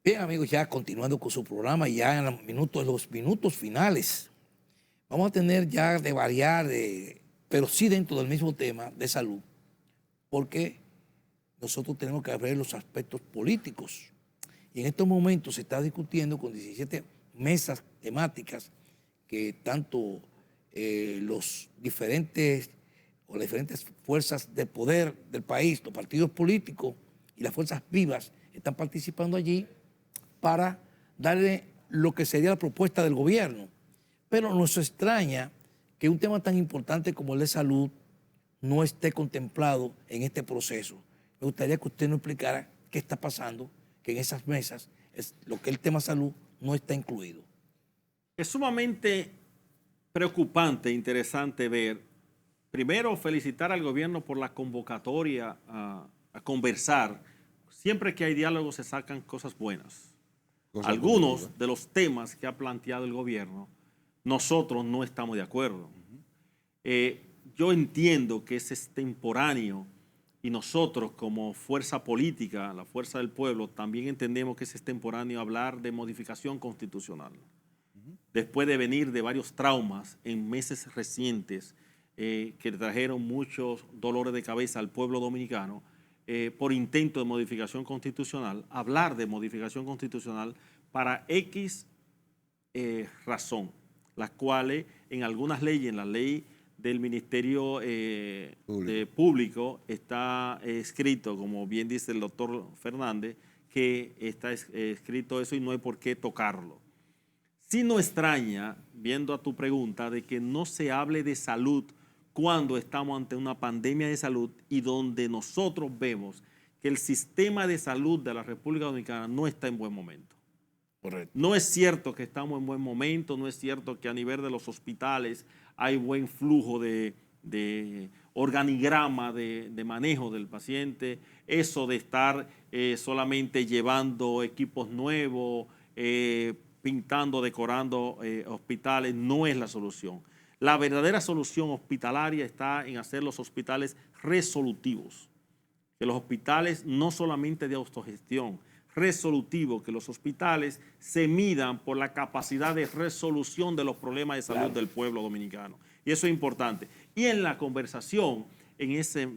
Bien, amigos, ya continuando con su programa, ya en los minutos finales, vamos a tener ya de variar, pero sí dentro del mismo tema de salud, porque nosotros tenemos que ver los aspectos políticos. Y en estos momentos se está discutiendo con 17 mesas temáticas que tanto los diferentes o las diferentes fuerzas de poder del país, los partidos políticos y las fuerzas vivas están participando allí para darle lo que sería la propuesta del gobierno. Pero nos extraña que un tema tan importante como el de salud no esté contemplado en este proceso. Me gustaría que usted nos explicara qué está pasando, que en esas mesas lo que es el tema salud no está incluido. Es sumamente preocupante e interesante ver, primero felicitar al gobierno por la convocatoria a conversar. Siempre que hay diálogo se sacan cosas buenas. Algunos de los temas que ha planteado el gobierno, nosotros no estamos de acuerdo. Yo entiendo que ese es extemporáneo y nosotros como fuerza política, la fuerza del pueblo, también entendemos que es extemporáneo hablar de modificación constitucional. Después de venir de varios traumas en meses recientes que trajeron muchos dolores de cabeza al pueblo dominicano, por intento de modificación constitucional, hablar de modificación constitucional para X razón, las cuales en algunas leyes, en la ley del Ministerio Público está escrito, como bien dice el doctor Fernández, que está escrito eso y no hay por qué tocarlo. Sí nos extraña, viendo a tu pregunta, de que no se hable de salud cuando estamos ante una pandemia de salud y donde nosotros vemos que el sistema de salud de la República Dominicana no está en buen momento. Correcto. No es cierto que estamos en buen momento, no es cierto que a nivel de los hospitales hay buen flujo de organigrama de manejo del paciente, eso de estar solamente llevando equipos nuevos, pintando, decorando hospitales, no es la solución. La verdadera solución hospitalaria está en hacer los hospitales resolutivos. Que los hospitales no solamente de autogestión, resolutivo, que los hospitales se midan por la capacidad de resolución de los problemas de salud del pueblo dominicano. Y eso es importante. Y en la conversación, en ese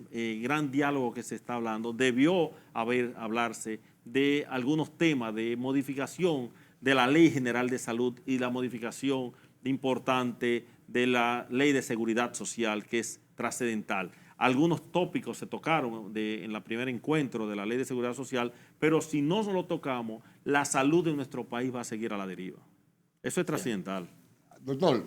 gran diálogo que se está hablando, debió hablarse de algunos temas de modificación de la Ley General de Salud y la modificación importante de la Ley de Seguridad Social, que es trascendental. Algunos tópicos se tocaron en el primer encuentro de la Ley de Seguridad Social, pero si no lo tocamos, la salud de nuestro país va a seguir a la deriva. Eso es trascendental. Doctor,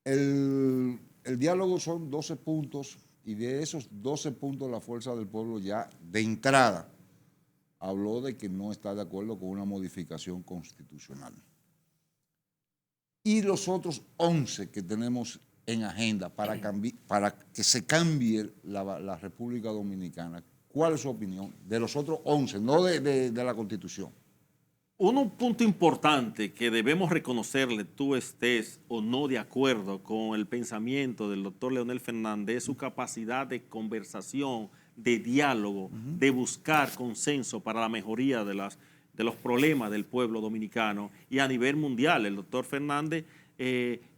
el diálogo son 12 puntos y de esos 12 puntos la Fuerza del Pueblo ya de entrada habló de que no está de acuerdo con una modificación constitucional. Y los otros 11 que tenemos en agenda para que se cambie la República Dominicana, ¿cuál es su opinión de los otros 11, no de la Constitución? Un punto importante que debemos reconocerle, tú estés o no de acuerdo con el pensamiento del doctor Leonel Fernández, es su capacidad de conversación, de diálogo, de buscar consenso para la mejoría de los problemas del pueblo dominicano y a nivel mundial. El doctor Fernández,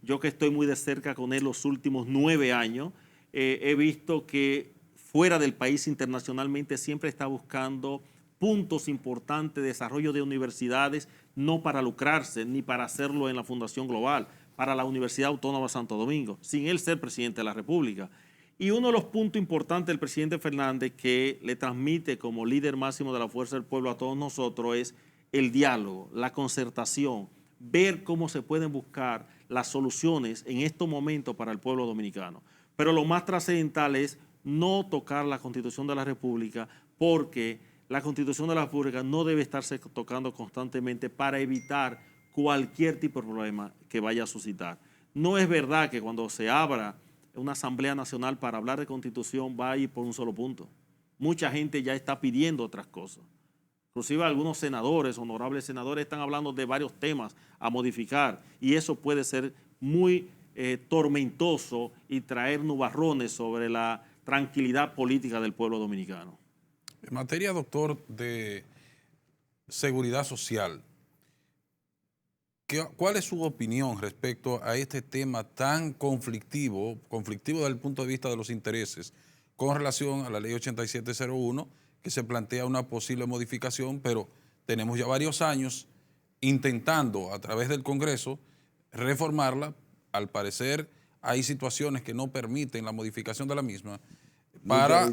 yo que estoy muy de cerca con él los últimos 9 años, he visto que fuera del país internacionalmente siempre está buscando puntos importantes de desarrollo de universidades, no para lucrarse ni para hacerlo en la Fundación Global, para la Universidad Autónoma de Santo Domingo, sin él ser presidente de la República. Y uno de los puntos importantes del presidente Fernández que le transmite como líder máximo de la Fuerza del Pueblo a todos nosotros es el diálogo, la concertación, ver cómo se pueden buscar las soluciones en estos momentos para el pueblo dominicano. Pero lo más trascendental es no tocar la Constitución de la República, porque la Constitución de la República no debe estarse tocando constantemente para evitar cualquier tipo de problema que vaya a suscitar. No es verdad que cuando se abra una Asamblea Nacional para hablar de Constitución va a ir por un solo punto. Mucha gente ya está pidiendo otras cosas. Inclusive algunos senadores, honorables senadores, están hablando de varios temas a modificar y eso puede ser muy tormentoso y traer nubarrones sobre la tranquilidad política del pueblo dominicano. En materia, doctor, de seguridad social. ¿Cuál es su opinión respecto a este tema tan conflictivo desde el punto de vista de los intereses, con relación a la ley 8701, que se plantea una posible modificación, pero tenemos ya varios años intentando a través del Congreso reformarla? Al parecer hay situaciones que no permiten la modificación de la misma para,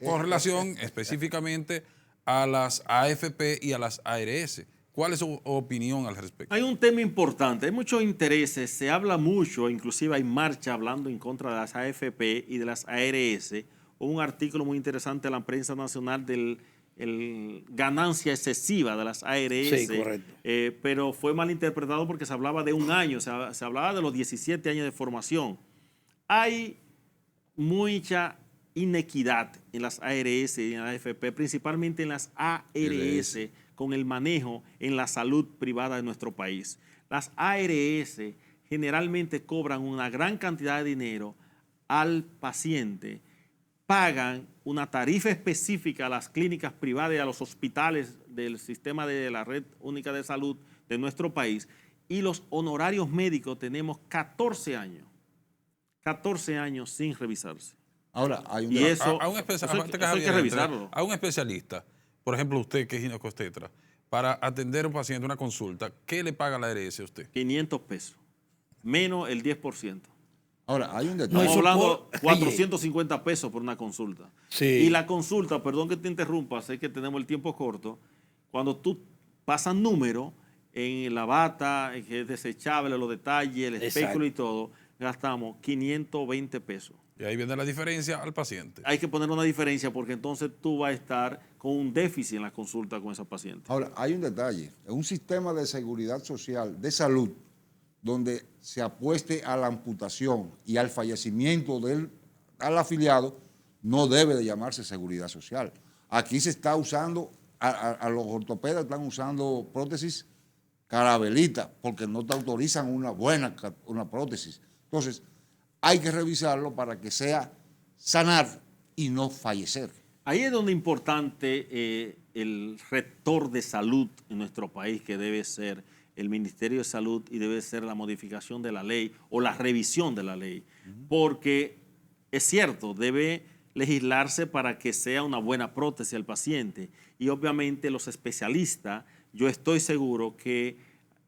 con relación específicamente a las AFP y a las ARS. ¿Cuál es su opinión al respecto? Hay un tema importante, hay muchos intereses, se habla mucho, inclusive hay marcha hablando en contra de las AFP y de las ARS. Hubo un artículo muy interesante en la prensa nacional del ganancia excesiva de las ARS, Sí, correcto. pero fue malinterpretado porque se hablaba de un año, se hablaba de los 17 años de formación. Hay mucha inequidad en las ARS y en la AFP, principalmente en las ARS, con el manejo en la salud privada de nuestro país. Las ARS generalmente cobran una gran cantidad de dinero al paciente, pagan una tarifa específica a las clínicas privadas y a los hospitales del sistema de la Red Única de Salud de nuestro país, y los honorarios médicos tenemos 14 años sin revisarse. Ahora, hay un... Y eso a un hay que revisarlo. A un especialista, por ejemplo usted que es ginecobstetra, para atender a un paciente, una consulta, ¿qué le paga la ARS a usted? 500 pesos, menos el 10%. Ahora, hay un detalle. Estamos hablando de 450 pesos por una consulta. Sí. Y la consulta, perdón que te interrumpa, sé que tenemos el tiempo corto, cuando tú pasas número en la bata, que es desechable, los detalles, el espéculo y todo, gastamos 520 pesos. Y ahí viene la diferencia al paciente. Hay que poner una diferencia porque entonces tú vas a estar con un déficit en la consulta con esa paciente. Ahora, hay un detalle. Es un sistema de seguridad social, de salud, donde se apueste a la amputación y al fallecimiento al afiliado, no debe de llamarse seguridad social. Aquí se está usando, a los ortopedas están usando prótesis carabelita, porque no te autorizan una prótesis. Entonces, hay que revisarlo para que sea sanar y no fallecer. Ahí es donde es importante el rector de salud en nuestro país, que debe ser el Ministerio de Salud, y debe ser la modificación de la ley o la revisión de la ley. Porque es cierto, debe legislarse para que sea una buena prótesis al paciente. Y obviamente los especialistas, yo estoy seguro que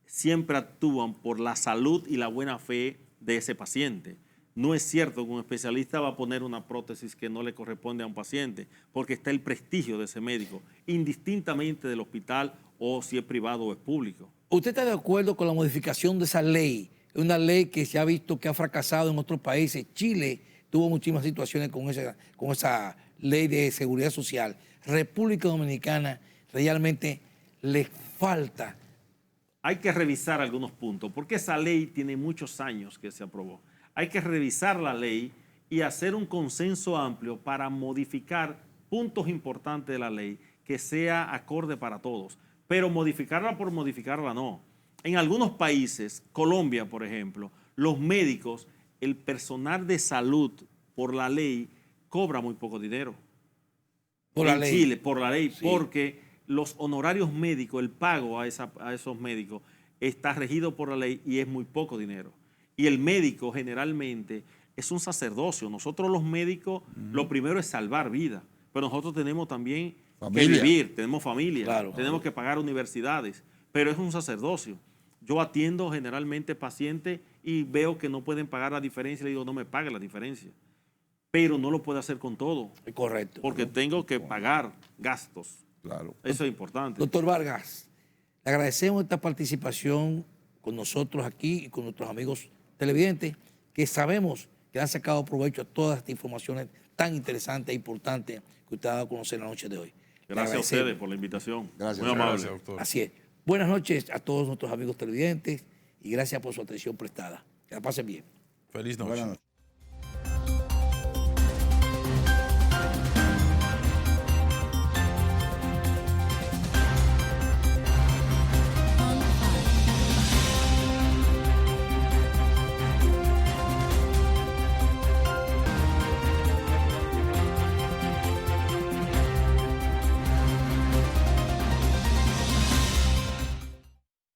siempre actúan por la salud y la buena fe de ese paciente. No es cierto que un especialista va a poner una prótesis que no le corresponde a un paciente, porque está el prestigio de ese médico, indistintamente del hospital o si es privado o es público. ¿Usted está de acuerdo con la modificación de esa ley? Es una ley que se ha visto que ha fracasado en otros países. Chile tuvo muchísimas situaciones con esa ley de seguridad social. República Dominicana realmente le falta. Hay que revisar algunos puntos, porque esa ley tiene muchos años que se aprobó. Hay que revisar la ley y hacer un consenso amplio para modificar puntos importantes de la ley que sea acorde para todos. Pero modificarla por modificarla no. En algunos países, Colombia por ejemplo, los médicos, el personal de salud por la ley cobra muy poco dinero. Por la en ley. Chile, por la ley, Sí. porque los honorarios médicos, el pago a esos médicos está regido por la ley y es muy poco dinero. Y el médico generalmente es un sacerdocio. Nosotros los médicos, lo primero es salvar vidas, pero nosotros tenemos también que vivir, tenemos familia, Claro. tenemos que pagar universidades, pero es un sacerdocio. Yo atiendo generalmente pacientes y veo que no pueden pagar la diferencia, le digo, no me pague la diferencia, pero no lo puedo hacer con todo, Correcto. porque tengo que pagar gastos. Claro. Eso es importante. Doctor Vargas, le agradecemos esta participación con nosotros aquí y con nuestros amigos televidentes, que sabemos que han sacado provecho a todas estas informaciones tan interesantes e importantes que usted ha dado a conocer la noche de hoy. Le Gracias a agradecemos. ustedes por la invitación. Gracias. Muy amable. Gracias, doctor. Así es. Buenas noches a todos nuestros amigos televidentes y gracias por su atención prestada. Que la pasen bien. Feliz noche. Buenas noches.